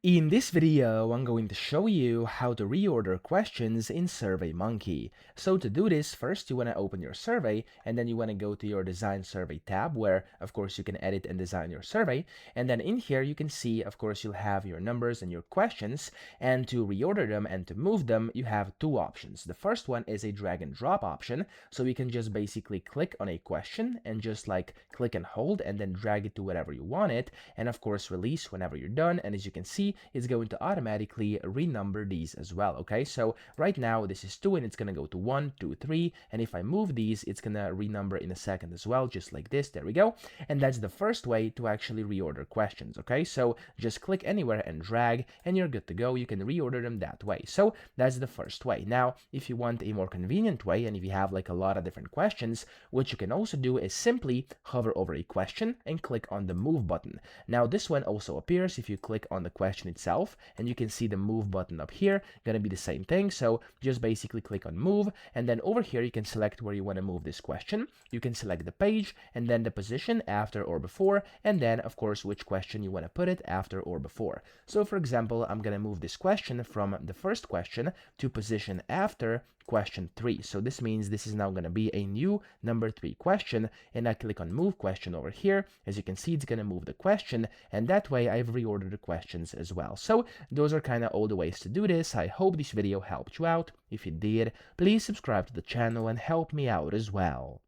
In this video, I'm going to show you how to reorder questions in SurveyMonkey. So to do this, first you want to open your survey, and then you want to go to your Design Survey tab, where of course you can edit and design your survey. And then in here you can see, of course, you'll have your numbers and your questions, and to reorder them and to move them, you have two options. The first one is a drag and drop option, so you can just basically click on a question and just like click and hold and then drag it to wherever you want it, and of course release whenever you're done. And as you can see, it's going to automatically renumber these as well. Okay, so right now this is 2 and it's going to go to 1, 2, 3, and if I move these, it's going to renumber in a second as well, just like this. There we go. And that's the first way to actually reorder questions. Okay, so just click anywhere and drag and you're good to go. You can reorder them that way. So that's the first way. Now if you want a more convenient way, and if you have like a lot of different questions, what you can also do is simply hover over a question and click on the move button. Now this one also appears if you click on the question itself, and you can see the move button up here, gonna be the same thing. So just basically click on move, and then over here you can select where you want to move this question. You can select the page and then the position after or before, and then of course which question you want to put it after or before. So for example, I'm gonna move this question from the first question to position after question 3. So this means this is now going to be a new number 3 question, and I click on move question over here. As you can see, it's going to move the question, and that way I've reordered the questions as well. So those are kind of all the ways to do this. I hope this video helped you out. If it did, please subscribe to the channel and help me out as well.